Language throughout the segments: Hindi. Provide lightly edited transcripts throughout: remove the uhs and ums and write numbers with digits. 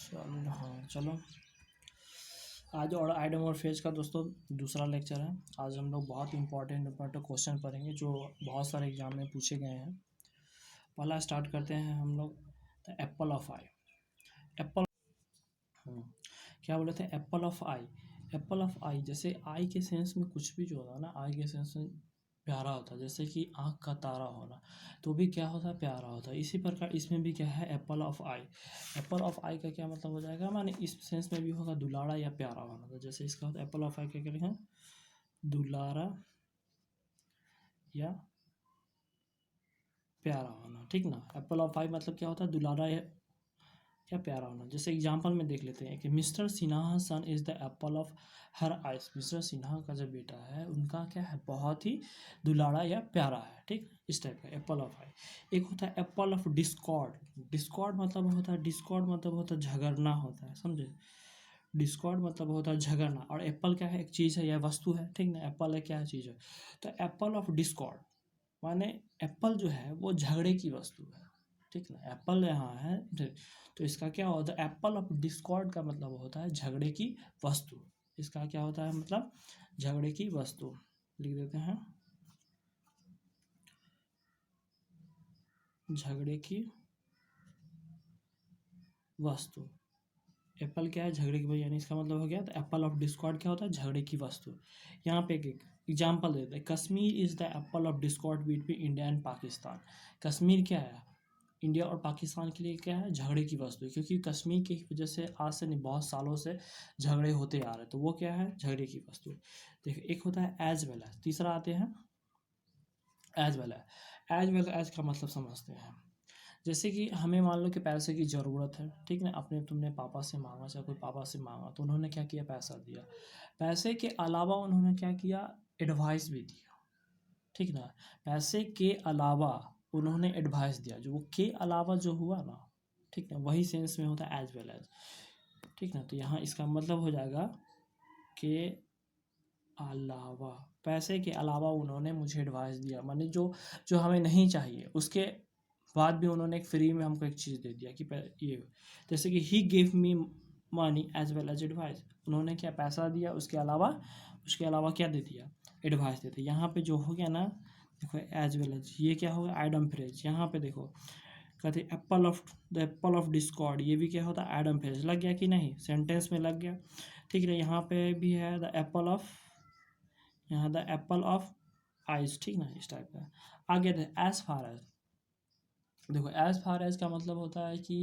चलो हाँ चलो, आज और आइडम और फेज का दोस्तों दूसरा लेक्चर है। आज हम लोग बहुत इंपॉर्टेंट क्वेश्चन पढ़ेंगे जो बहुत सारे एग्जाम में पूछे गए हैं। पहला स्टार्ट करते हैं हम लोग, the apple of eye. Apple क्या बोले थे? Apple of eye. Apple of eye, जैसे आई के सेंस में कुछ भी जो होता है ना, आई के सेंस में प्यारा होता है। जैसे कि आँख का तारा होना तो भी क्या होता है? प्यारा होता है। इसी प्रकार इसमें भी क्या है? Apple of eye. Apple of eye का क्या मतलब हो जाएगा? माने इस सेंस में भी होगा दुलारा या प्यारा होना। तो जैसे इसका होता है एप्पल ऑफ आई, क्या क्या लिखा? दुलारा या प्यारा होना, ठीक ना। एप्पल ऑफ आई मतलब क्या होता है? दुलारा या प्यारा होना। जैसे एग्जांपल में देख लेते हैं कि mister Sinha son is the apple of her eyes. Mister Sinha का जो बेटा है उनका क्या है? बहुत ही दुलारा या प्यारा है, ठीक। इस टाइप का एप्पल ऑफ आई। एक होता है एप्पल ऑफ डिस्कॉर्ड। डिस्कॉर्ड मतलब होता है, डिस्कॉर्ड मतलब होता है झगड़ना होता है, समझे। डिस्कॉर्ड मतलब होता है झगड़ना। और एप्पल क्या है? एक चीज़ है या वस्तु है, ठीक ना। एप्पल है, क्या चीज़ है? तो एप्पल ऑफ डिस्कॉर्ड माने एप्पल जो है वो झगड़े की वस्तु है, ठीक ना। एप्पल यहाँ है तो इसका क्या होता है? एप्पल ऑफ डिस्कॉर्ड का मतलब होता है झगड़े की वस्तु। इसका क्या होता है मतलब? झगड़े की वस्तु। लिख देते हैं झगड़े की वस्तु। एप्पल क्या है? झगड़े की वस्तु, यानी इसका मतलब हो गया तो एप्पल ऑफ डिस्कॉर्ड क्या होता है? झगड़े की वस्तु। यहाँ पे एक एग्जाम्पल देते हैं, Kashmir is the apple of Discord between India and Pakistan. Kashmir क्या है? इंडिया और पाकिस्तान के लिए क्या है? झगड़े की वस्तु है, क्योंकि कश्मीर की वजह से आज से नहीं बहुत सालों से झगड़े होते आ रहे हैं, तो वो क्या है? झगड़े की वस्तु। देखिए एक होता है एज वेल एज, तीसरा आते हैं as well as. As well as का मतलब समझते हैं। जैसे कि हमें मान लो कि पैसे की ज़रूरत है, ठीक ना। तुमने पापा से मांगा, चाहे कोई पापा से मांगा, तो उन्होंने क्या किया? पैसा दिया। पैसे के अलावा उन्होंने क्या किया? एडवाइस भी दिया, ठीक ना। पैसे के अलावा उन्होंने एडवाइस दिया, जो वो के अलावा जो हुआ ना, ठीक ना, वही सेंस में होता है एज वेल एज, ठीक ना। तो यहाँ इसका मतलब हो जाएगा के अलावा, पैसे के अलावा उन्होंने मुझे एडवाइस दिया, माने जो जो हमें नहीं चाहिए उसके बाद भी उन्होंने एक फ्री में हमको एक चीज़ दे दिया कि ये, जैसे कि he give me money as well as advice. उन्होंने क्या? पैसा दिया, उसके अलावा क्या दे दिया? एडवाइस देते। यहाँ पे जो हो गया ना, देखो एज वेल एज, ये क्या होगा? Idem phrase. यहाँ पे देखो कहते Apple of the apple of Discord, ये भी क्या होता है? Idem phrase. लग गया कि नहीं? सेंटेंस में लग गया, ठीक है। यहाँ पे भी है द एप्पल ऑफ, यहाँ द एप्पल ऑफ आइज, ठीक ना, इस टाइप का। आगे एज फार एज। देखो एज फार एज का मतलब होता है कि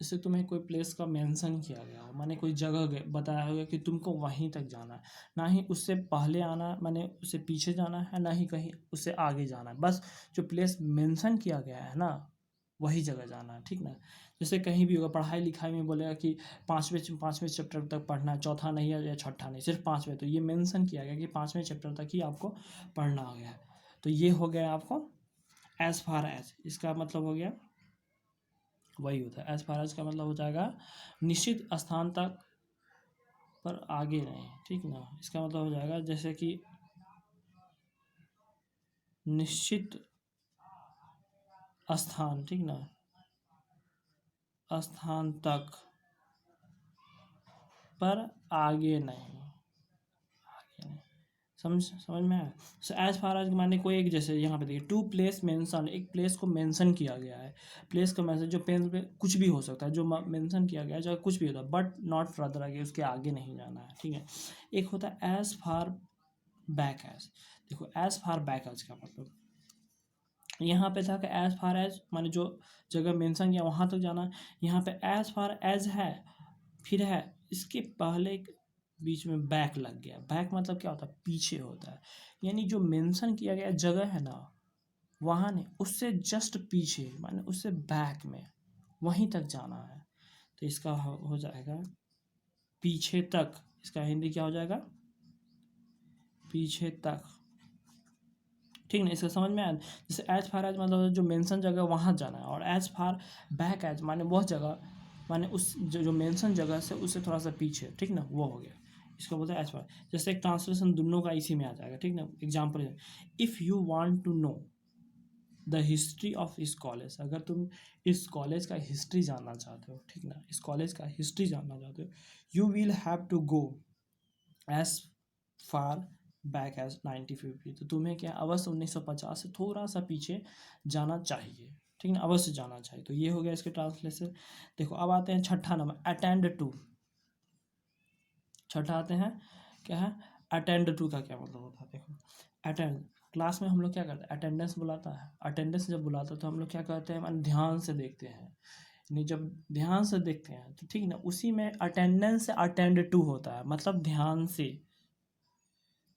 जैसे तुम्हें कोई प्लेस का मेंशन किया गया हो, माने कोई जगह बताया होगा कि तुमको वहीं तक जाना है, ना ही उससे पहले आना, माने उससे पीछे जाना है, ना ही कहीं उससे आगे जाना है। बस जो प्लेस मेंशन किया गया है ना, वही जगह जाना है, ठीक ना। जैसे कहीं भी होगा पढ़ाई लिखाई में बोलेगा कि पाँचवें चैप्टर तक पढ़ना है, चौथा नहीं है या छठा नहीं, सिर्फ पाँचवें, तो ये मेंशन किया गया कि पाँचवें चैप्टर तक ही आपको पढ़ना हो गया है। तो ये हो गया आपको एज फार एज। इसका मतलब हो गया वही होता है। एज फार एज का मतलब हो जाएगा निश्चित स्थान तक पर आगे नहीं, ठीक ना। इसका मतलब हो जाएगा जैसे कि निश्चित स्थान, ठीक ना, स्थान तक पर आगे नहीं, आगे नहीं। समझ में है। सो एज फार एज माने कोई एक, जैसे यहाँ पे देखिए टू प्लेस मेंशन, एक प्लेस को मेंशन किया गया है। प्लेस का मेंशन जो पेन पे कुछ भी हो सकता है, जो मेंशन किया गया है चाहे कुछ भी होता है, बट नॉट फर्दर, आगे उसके आगे नहीं जाना है, ठीक है। एक होता है एज फार बैक एज। देखो एज फार बैक एज का मतलब यहाँ पे था कि एज फार एज माने जो जगह मेंशन किया वहाँ तक जाना है। यहाँ पे एज फार एज है, फिर है इसके पहले बीच में बैक लग गया। बैक मतलब क्या होता है? पीछे होता है। यानी जो मेंशन किया गया जगह है ना, वहाँ नहीं, उससे जस्ट पीछे, माने उससे बैक में, वहीं तक जाना है। तो इसका हो जाएगा पीछे तक। इसका हिंदी क्या हो जाएगा? पीछे तक, ठीक ना। इसका समझ में आया? जैसे एज फार एज मतलब जो मेंशन जगह वहाँ जाना है, और एज फार बैक एज माने वह जगह, माने उस जो मेंशन जगह से उससे थोड़ा सा पीछे, ठीक ना, वो हो गया। इसको बोलते हैं एज फार। जैसे एक ट्रांसलेशन दोनों का इसी में आ जाएगा, ठीक ना। Example, if you want to know, the history of इस कॉलेज, अगर तुम इस कॉलेज का हिस्ट्री जानना चाहते हो, ठीक ना, इस कॉलेज का हिस्ट्री जानना चाहते हो, you will have to go as far back as 1950। तो तुम्हें क्या अवश्य 1950 से थोड़ा सा पीछे जाना चाहिए, ठीक ना, अवश्य जाना चाहिए। तो ये हो गया इसके ट्रांसलेशन। देखो अब आते हैं छठा नंबर, अटेंड टू। छठा आते हैं, क्या है, अटेंड टू का क्या मतलब होता है। देखो अटेंड, क्लास में हम लोग क्या करते हैं, अटेंडेंस बुलाता है। अटेंडेंस जब बुलाता है तो हम लोग क्या करते हैं, मान ध्यान से देखते हैं, नहीं जब ध्यान से देखते हैं तो ठीक ना, उसी में अटेंडेंस से अटेंड टू होता है, मतलब ध्यान से,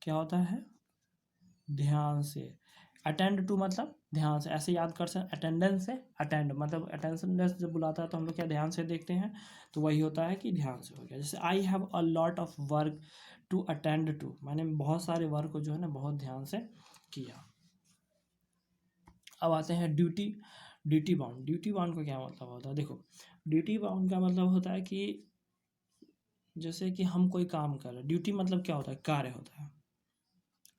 क्या होता है, ध्यान से। अटेंड टू मतलब ध्यान से, ऐसे याद कर सकते, अटेंडेंस से अटेंड, मतलब अटेंडेंस जब बुलाता है तो हम लोग क्या ध्यान से देखते हैं, तो वही होता है कि ध्यान से हो गया। जैसे I have a lot of work to attend to, मैंने बहुत सारे वर्क को जो है ना बहुत ध्यान से किया। अब आते हैं duty, duty bound. Duty bound का क्या मतलब होता है, देखो ड्यूटी बाउंड का मतलब होता है कि जैसे कि हम कोई काम कर रहे हैं, ड्यूटी मतलब क्या होता है, कार्य होता है,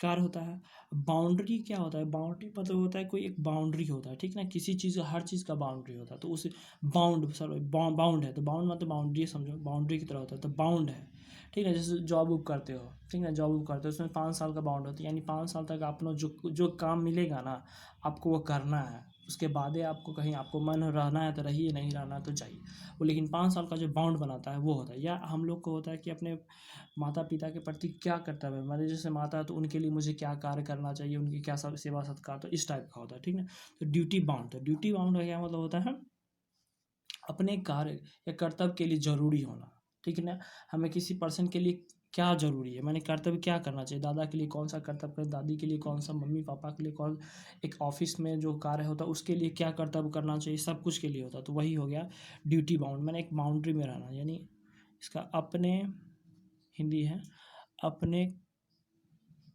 कार्य होता है। बाउंड्री क्या होता है, बाउंड्री मतलब होता है कोई एक बाउंड्री होता है, ठीक ना, किसी चीज़ का, हर चीज़ का बाउंड्री होता है, तो उसे बाउंड, सॉरी बाउंड है, तो बाउंड मतलब बाउंड्री समझो, बाउंड्री की तरह होता है, तो बाउंड है, ठीक है। जैसे जॉब वॉब करते हो, ठीक है, जॉब वॉब करते हो, उसमें 5 साल का बाउंड होता है, यानी 5 साल तक आप लोग जो जो काम मिलेगा ना, आपको वो करना है, उसके बाद ही आपको कहीं आपको मन रहना है तो रहिए, नहीं रहना है तो जाइए, वो लेकिन 5 साल का जो बाउंड बनाता है वो होता है। या हम लोग को होता है कि अपने माता पिता के प्रति क्या कर्तव्य है, हमारे जैसे माता है तो उनके लिए मुझे क्या कार्य करना चाहिए, उनकी क्या सब सेवा सत्कार, तो इस टाइप का होता है, ठीक है। तो ड्यूटी बाउंड, तो ड्यूटी बाउंड का क्या मतलब होता है, अपने कार्य या कर्तव्य के लिए जरूरी होना, ठीक है ना। हमें किसी पर्सन के लिए क्या जरूरी है, मैंने कर्तव्य क्या करना चाहिए, दादा के लिए कौन सा कर्तव्य करें, दादी के लिए कौन सा, मम्मी पापा के लिए कौन, एक ऑफिस में जो कार्य होता है उसके लिए क्या कर्तव्य करना चाहिए, सब कुछ के लिए होता है, तो वही हो गया ड्यूटी बाउंड। मैंने एक बाउंड्री में रहना, यानी इसका अपने, हिंदी है, अपने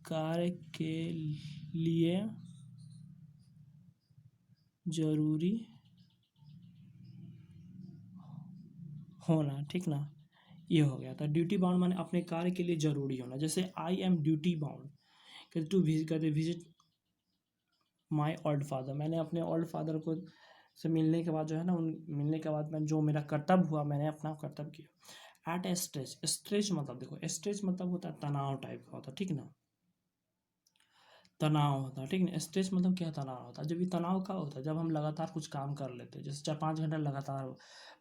कार्य के लिए जरूरी होना, ठीक ना, ये हो गया था ड्यूटी बाउंड, माने अपने कार्य के लिए जरूरी होना। जैसे आई एम ड्यूटी बाउंड, कहते टू विजिट, कहते विजिट माई ओल्ड फादर, मैंने अपने ओल्ड फादर को से मिलने के बाद जो है ना, उन मिलने के बाद मैं जो मेरा कर्तव्य हुआ, मैंने अपना कर्तव्य किया। एट ए स्ट्रेच, स्ट्रेच मतलब देखो, स्ट्रेच मतलब होता है तनाव टाइप का होता है, ठीक ना, तनाव होता है, ठीक है। स्ट्रेस मतलब क्या, तनाव होता है। जब ये तनाव का होता है, जब हम लगातार कुछ काम कर लेते हैं, जैसे 4-5 घंटा लगातार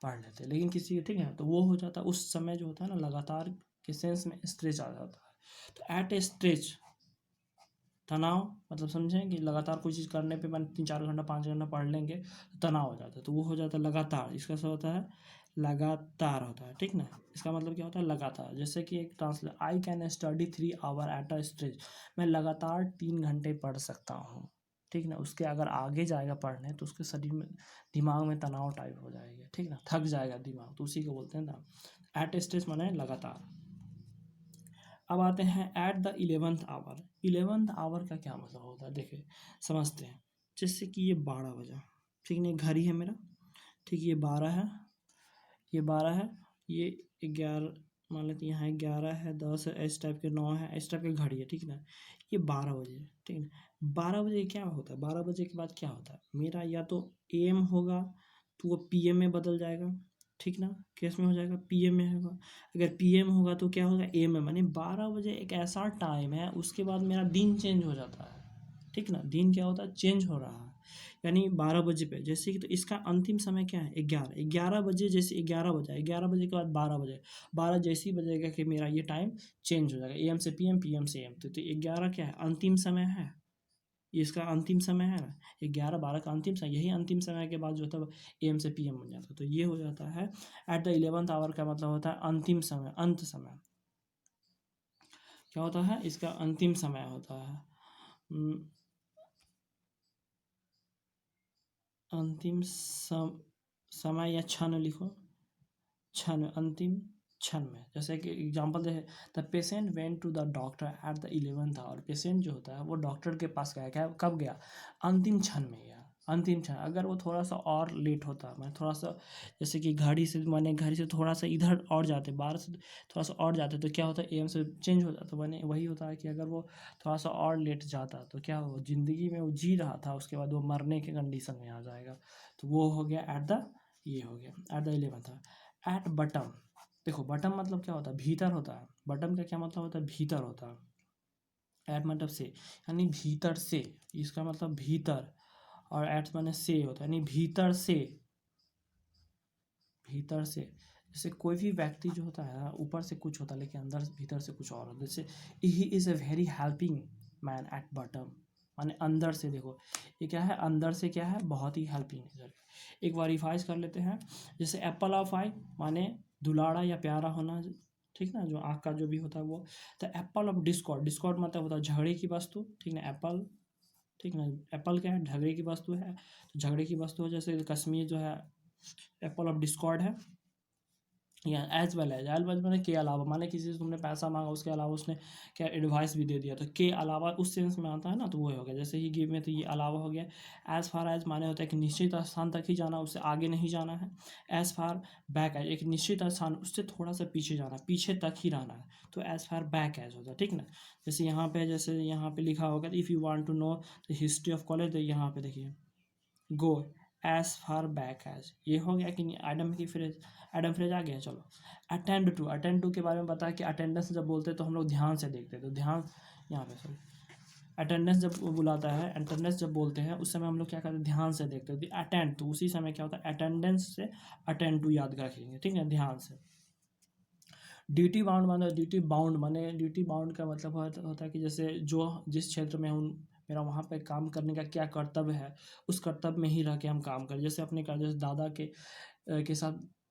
पढ़ लेते हैं, लेकिन किसी, ठीक है, तो वो हो जाता है उस समय जो होता है ना, लगातार के सेंस में स्ट्रेस आ जाता है। तो एट ए स्ट्रेच, तनाव मतलब समझें कि लगातार कोई चीज़ करने पे मन 3-4 घंटा 5 घंटा पढ़ लेंगे तो तनाव हो जाता है, तो वो हो जाता है लगातार, इसका सब होता है लगातार होता है, ठीक ना। इसका मतलब क्या होता है, लगातार। जैसे कि एक translate, I can study 3 hour at a stretch, मैं लगातार 3 घंटे पढ़ सकता हूँ, ठीक ना। उसके अगर आगे जाएगा पढ़ने तो उसके शरीर में, दिमाग में तनाव टाइप हो जाएगा, ठीक ना, थक जाएगा दिमाग, तो उसी को बोलते हैं ना, एट ए स्ट्रेच माने लगातार। अब आते हैं eight the 11th our. 11th our का क्या मतलब होता है, देखिए समझते हैं। जैसे कि ये 12 बजा, ठीक नहीं, घड़ी है मेरा, ठीक, ये 12 है, ये 12 है, ये 11, मान लेते हैं यहाँ 11 है, 10 है, इस टाइप के 9 है, इस टाइप की घड़ी है, ठीक ना। ये 12 बजे, ठीक है। 12 बजे क्या होता है, 12 बजे के बाद क्या होता है, मेरा या तो एम होगा तो वो पीएम में बदल जाएगा, ठीक ना, केस में हो जाएगा पीएम में होगा। अगर पीएम होगा तो क्या होगा, एम में, माने 12 बजे एक ऐसा टाइम है, उसके बाद मेरा दिन चेंज हो जाता है, ठीक ना, दिन क्या होता है, चेंज हो रहा है, यानी 12 बजे पे, जैसे कि तो इसका अंतिम समय क्या है, 11, 11 बजे, जैसे 11 बजा, 11 बजे के बाद 12 बजे, 12 जैसे ही बजेगा कि मेरा ये टाइम चेंज हो जाएगा, एम से पीएम, पीएम से एम, तो 11 क्या है, अंतिम समय है, ये इसका अंतिम समय है ना, 11-12 का अंतिम समय, यही अंतिम समय के बाद जो था एम से पीएम बन जाता है, तो ये हो जाता है एट द 11th आवर का मतलब होता है अंतिम समय, अंत समय, क्या होता है, इसका अंतिम समय होता है, अंतिम समय या क्षण लिखो, क्षण, अंतिम क्षण में। जैसे कि एग्जांपल दे, the patient went to the doctor at the 11th hour, patient जो होता है वो डॉक्टर के पास गया, क्या कब गया, अंतिम क्षण में गया, अंतिम क्षण, अगर वो थोड़ा सा और लेट होता, मैं थोड़ा सा जैसे कि घड़ी से थोड़ा सा इधर और जाते, 12 से थोड़ा सा और जाते, तो क्या होता है, एम से चेंज हो जाता। मैंने वही होता है कि अगर वो थोड़ा सा और लेट जाता तो क्या हो, ज़िंदगी में वो जी रहा था, उसके बाद वो मरने के कंडीशन में आ जाएगा। तो वो हो गया एट द, ये हो गया at the 11th। At bottom, देखो बटम मतलब क्या होता है, भीतर होता है। बटम का क्या मतलब होता है, भीतर होता है। एट मतलब से, यानी भीतर से, इसका मतलब भीतर, और एट माने से होता है, यानी भीतर से। भीतर से, जैसे कोई भी व्यक्ति जो होता है ना, ऊपर से कुछ होता है लेकिन अंदर भीतर से कुछ और होता है। जैसे he is a very helping man at bottom, माने अंदर से। देखो ये क्या है, अंदर से क्या है, बहुत ही हेल्पिंग नेचर। एक बार रिवाइज कर लेते हैं। जैसे एप्पल ऑफ आई माने दुलारा या प्यारा होना, ठीक ना, जो आँख का जो भी होता है वो। तो एप्पल ऑफ डिस्कॉर्ड, डिस्कॉर्ड मतलब होता है झगड़े की वस्तु, ठीक ना, एप्पल, ठीक ना। एप्पल क्या है, झगड़े की वस्तु है, तो झगड़े की वस्तु है। जैसे कश्मीर जो है एप्पल ऑफ डिस्कॉर्ड है। या एज वेल मैंने के अलावा, माने किसी से तुमने पैसा मांगा, उसके अलावा उसने क्या एडवाइस भी दे दिया, तो के अलावा उस सेंस में आता है ना, तो वो हो गया। जैसे ही गिव में, तो ये अलावा हो गया। एज फार एज माने होता है कि निश्चित स्थान तक ही जाना, उससे आगे नहीं जाना है। एज फार बैक एज, एक निश्चित स्थान, उससे थोड़ा सा पीछे जाना, पीछे तक ही रहना है, तो एज फार बैक एज होता है, ठीक ना। जैसे यहाँ पे, जैसे यहाँ पे लिखा होगा, if you want to know the history of college, तो यहाँ पे देखिए go as far back as, ये हो गया कि नहीं, एडम की फ्रेज, एडम फ्रेज आ गया। चलो अटेंड टू के बारे में बताया कि अटेंडेंस जब बोलते हैं तो हम लोग ध्यान से देखते हैं, तो ध्यान यहाँ पे, सॉरी, अटेंडेंस जब वो बुलाता है, अटेंडेंस जब बोलते हैं उस समय हम लोग क्या करते हैं, ध्यान से देखते हैं। अटेंड, तो उसी समय क्या होता है, अटेंडेंस से अटेंड टू याद रखेंगे, ठीक है, ध्यान से। ड्यूटी बाउंड माने, ड्यूटी बाउंड का मतलब होता है कि जैसे जो जिस क्षेत्र में हूँ, मेरा वहाँ पे काम करने का क्या कर्तव्य है, उस कर्तव्य में ही रह के हम काम करें। जैसे अपने का, जैसे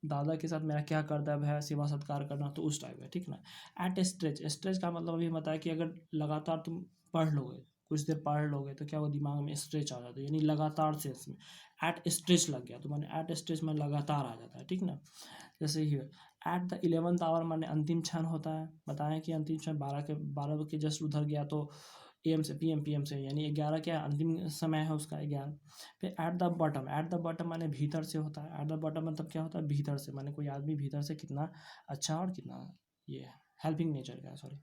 दादा के साथ मेरा क्या कर्तव्य है, सेवा सत्कार करना, तो उस टाइप है, ठीक ना। एट स्ट्रेच, स्ट्रेच का मतलब अभी बताया कि अगर लगातार तुम पढ़ लोगे, कुछ देर पढ़ लोगे, तो क्या वो दिमाग में स्ट्रेच आ जाता है, यानी लगातार से इसमें एट स्ट्रेच लग गया, तो मैंने एट स्ट्रेच में लगातार आ जाता है, ठीक ना। जैसे ही एट द 11th आवर माने अंतिम क्षण होता है। बताएं कि अंतिम क्षण 12 के जस्ट उधर गया, तो एम से पीएम से, यानी 11 क्या अंतिम समय है उसका, 11। फिर एट द बॉटम माने भीतर से होता है। एट द बॉटम मतलब क्या होता है, भीतर से, माने कोई आदमी भीतर से कितना अच्छा और कितना ये हेल्पिंग नेचर का है, सॉरी।